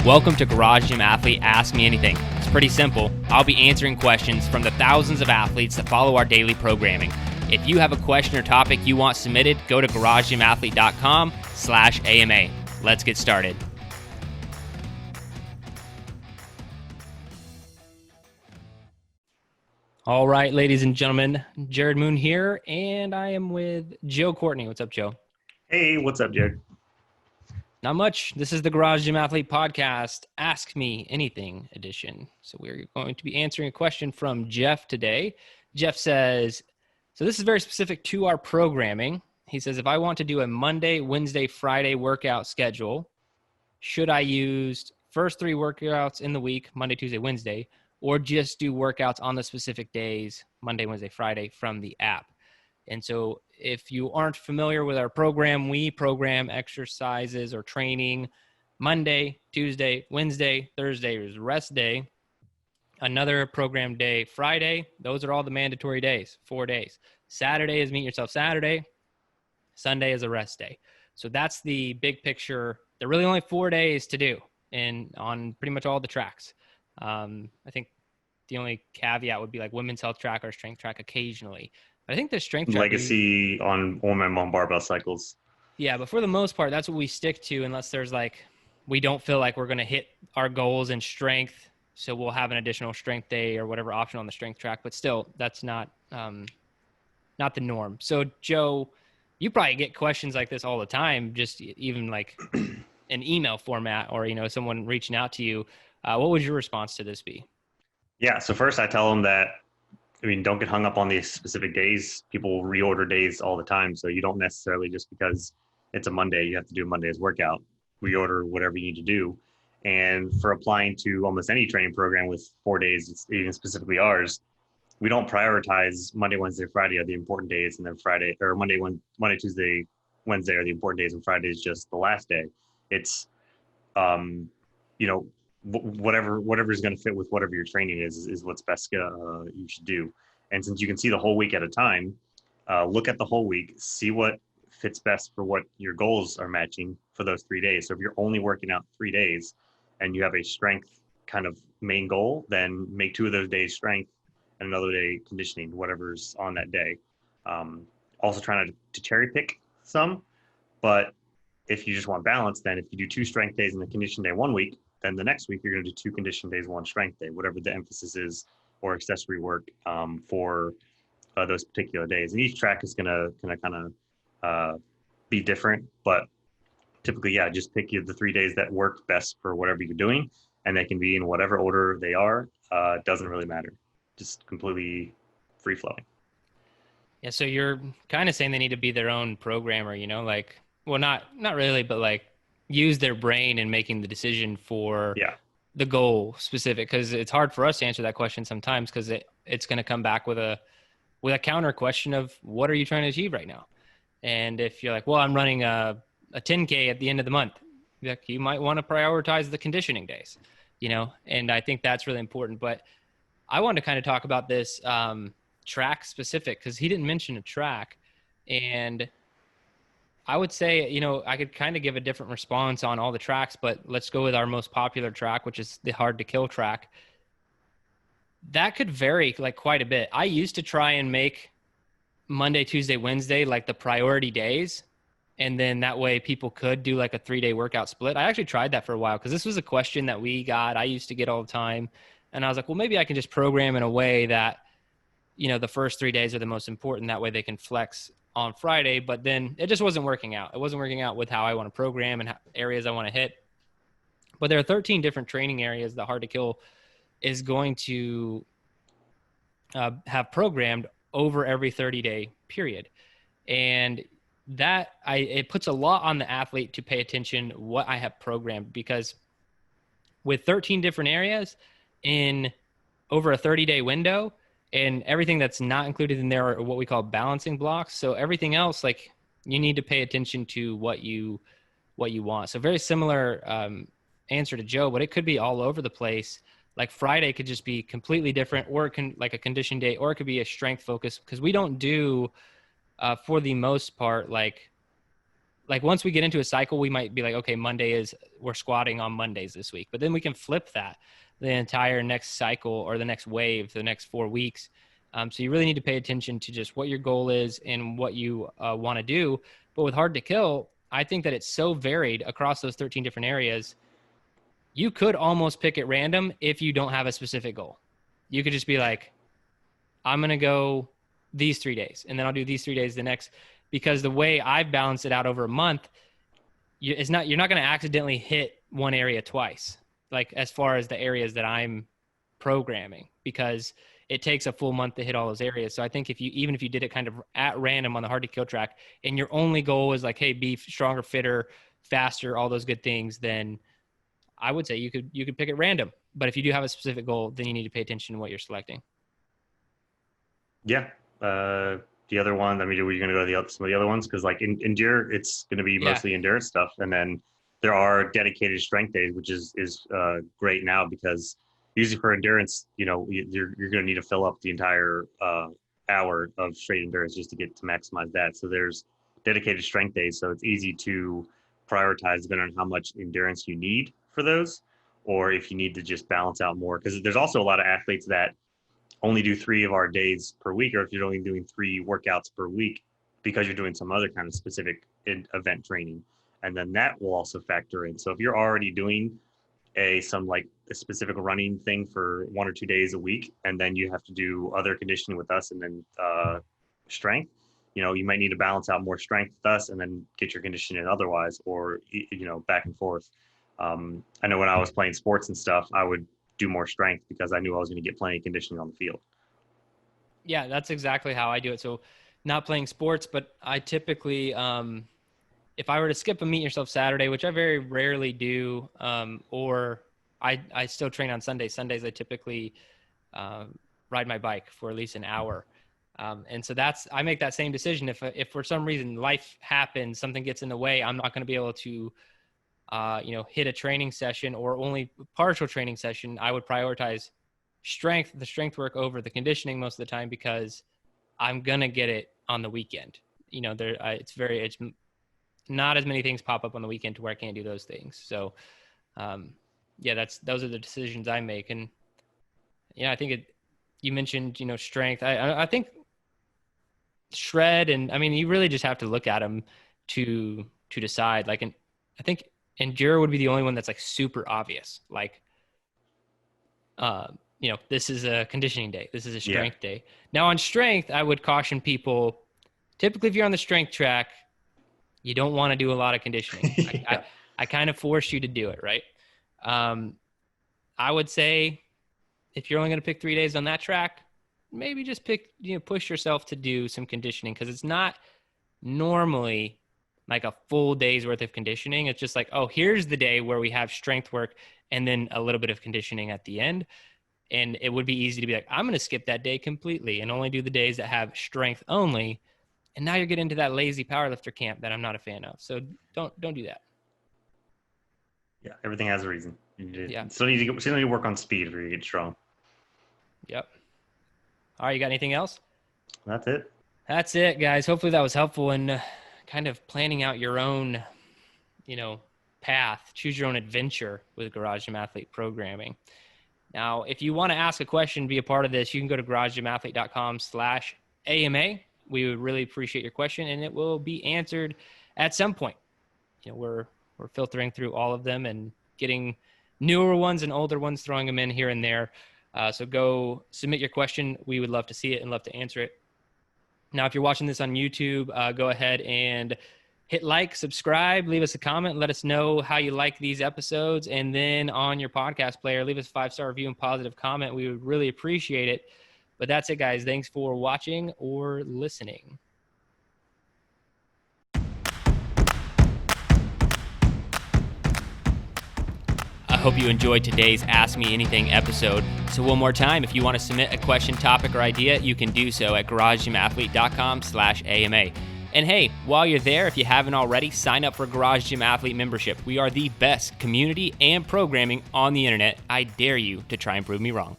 Welcome to Garage Gym Athlete Ask Me Anything. It's pretty simple. I'll be answering questions from the thousands of athletes that follow our daily programming. If you have a question or topic you want submitted, go to garagegymathlete.com/AMA. Let's get started. All right, ladies and gentlemen, Jerred Moon here, and I am with Joe Courtney. What's up, Joe? Hey, what's up, Jerred? Not much. This is the Garage Gym Athlete Podcast, Ask Me Anything edition. So we're going to be answering a question from Jeff today. Jeff says, so this is very specific to our programming. He says, if I want to do a Monday, Wednesday, Friday workout schedule, should I use first 3 workouts in the week, Monday, Tuesday, Wednesday, or just do workouts on the specific days, Monday, Wednesday, Friday, from the app? And so if you aren't familiar with our program, we program exercises or training Monday, Tuesday, Wednesday, Thursday is rest day, another program day Friday. Those are all the mandatory days, 4 days. Saturday is Meet Yourself Saturday. Sunday is a rest day. So that's the big picture. There are really only 4 days to do and on pretty much all the tracks. I think the only caveat would be like women's health track or strength track occasionally. I think the strength track legacy on barbell cycles. Yeah, but for the most part, that's what we stick to unless there's like, we don't feel like we're going to hit our goals in strength. So we'll have an additional strength day or whatever option on the strength track. But still, that's not the norm. So Joe, you probably get questions like this all the time, just even like an email format or, someone reaching out to you. What would your response to this be? Yeah. So first I tell them that, don't get hung up on these specific days. People reorder days all the time. So you don't necessarily, just because it's a Monday, you have to do Monday's workout. Reorder whatever you need to do. And for applying to almost any training program with 4 days, even specifically ours, we don't prioritize Monday, Wednesday, Friday are the important days. And then Friday or Monday, Tuesday, Wednesday are the important days. And Friday is just the last day. It's, whatever is going to fit with whatever your training is what's best you should do. And since you can see the whole week at a time, look at the whole week, see what fits best for what your goals are matching for those 3 days. So if you're only working out 3 days and you have a strength kind of main goal, then make 2 of those days strength and another day conditioning, whatever's on that day. Also trying to cherry pick some, but if you just want balance, then if you do 2 strength days and a condition day 1 week, then the next week you're going to do 2 condition days, 1 strength day, whatever the emphasis is, or accessory work for those particular days. And each track is going to kind of be different, but typically, just pick the 3 days that work best for whatever you're doing, and they can be in whatever order they are. It doesn't really matter. Just completely free flowing. Yeah. So you're kind of saying they need to be their own programmer, well, not really, but like, use their brain in making the decision for the goal specific, because it's hard for us to answer that question sometimes because it's going to come back with a counter question of what are you trying to achieve right now? And if you're like, well, I'm running a 10K at the end of the month, you might want to prioritize the conditioning days, and I think that's really important. But I wanted to kind of talk about this track specific because he didn't mention a track, and I would say, I could kind of give a different response on all the tracks, but let's go with our most popular track, which is the hard to kill track. That could vary like quite a bit. I used to try and make Monday, Tuesday, Wednesday, like the priority days. And then that way people could do like a 3-day workout split. I actually tried that for a while because this was a question that we got. I used to get all the time. And I was like, well, maybe I can just program in a way that, the first 3 days are the most important. That way they can flex on Friday, but then it just wasn't working out. It wasn't working out with how I want to program and areas I want to hit. But there are 13 different training areas that Hard to Kill is going to have programmed over every 30-day period. And that it puts a lot on the athlete to pay attention what I have programmed, because with 13 different areas in over a 30-day window, and everything that's not included in there are what we call balancing blocks. So everything else, like, you need to pay attention to what you want. So very similar answer to Joe, but it could be all over the place. Like Friday could just be completely different, or it can like a condition day, or it could be a strength focus, because we don't do for the most part, like like once we get into a cycle, we might be like, okay, we're squatting on Mondays this week, but then we can flip that the entire next cycle or the next wave, the next 4 weeks. So you really need to pay attention to just what your goal is and what you want to do. But with Hard to Kill, I think that it's so varied across those 13 different areas. You could almost pick at random if you don't have a specific goal. You could just be like, I'm going to go these 3 days, and then I'll do these 3 days the next, because the way I've balanced it out over a month, you're not going to accidentally hit one area twice, like as far as the areas that I'm programming, because it takes a full month to hit all those areas. So I think even if you did it kind of at random on the Hard to Kill track, and your only goal is like, hey, be stronger, fitter, faster, all those good things, then I would say you could pick at random. But if you do have a specific goal, then you need to pay attention to what you're selecting. Yeah. The other one, I mean, are you going to go to some of the other ones? Because like in Endure, it's going to be mostly endurance stuff. And then there are dedicated strength days, which is great now, because usually for endurance, you're going to need to fill up the entire hour of straight endurance just to maximize that. So there's dedicated strength days. So it's easy to prioritize depending on how much endurance you need for those, or if you need to just balance out more. Because there's also a lot of athletes that only do 3 of our days per week, or if you're only doing 3 workouts per week because you're doing some other kind of specific event training. And then that will also factor in. So if you're already doing a specific running thing for 1 or 2 days a week, and then you have to do other conditioning with us and then strength, you might need to balance out more strength with us and then get your conditioning otherwise, or, back and forth. I know when I was playing sports and stuff, I would do more strength because I knew I was going to get plenty of conditioning on the field. Yeah, that's exactly how I do it. So not playing sports, but I typically, if I were to skip a Meet Yourself Saturday, which I very rarely do, or I still train on Sundays. Sundays, I typically ride my bike for at least an hour. And so I make that same decision. If for some reason life happens, something gets in the way, I'm not going to be able to hit a training session or only partial training session. I would prioritize the strength work over the conditioning most of the time, because I'm going to get it on the weekend. It's not as many things pop up on the weekend to where I can't do those things. So, those are the decisions I make. And I think you mentioned, strength. I think shred, and I mean, you really just have to look at them to decide. Like, and I think Endure would be the only one that's like super obvious. Like, this is a conditioning day. This is a strength day. Now on strength, I would caution people, typically if you're on the strength track, you don't want to do a lot of conditioning. I kind of force you to do it, right? I would say if you're only going to pick 3 days on that track, maybe just push yourself to do some conditioning, because it's not normally like a full day's worth of conditioning. It's just like, oh, here's the day where we have strength work and then a little bit of conditioning at the end. And it would be easy to be like, I'm going to skip that day completely and only do the days that have strength only. And now you're getting into that lazy powerlifter camp that I'm not a fan of. So don't do that. Yeah, everything has a reason. You still need to work on speed if you get strong. Yep. All right, you got anything else? That's it. That's it, guys. Hopefully that was helpful in kind of planning out your own, path. Choose your own adventure with Garage Gym Athlete programming. Now, if you want to ask a question, be a part of this, you can go to garagegymathlete.com/AMA. We would really appreciate your question, and it will be answered at some point. We're filtering through all of them and getting newer ones and older ones, throwing them in here and there. So go submit your question. We would love to see it and love to answer it. Now, if you're watching this on YouTube, go ahead and hit like, subscribe, leave us a comment, let us know how you like these episodes. And then on your podcast player, leave us a 5-star review and positive comment. We would really appreciate it. But that's it, guys. Thanks for watching or listening. I hope you enjoyed today's Ask Me Anything episode. So one more time, if you want to submit a question, topic, or idea, you can do so at garagegymathlete.com/AMA. And hey, while you're there, if you haven't already, sign up for Garage Gym Athlete membership. We are the best community and programming on the internet. I dare you to try and prove me wrong.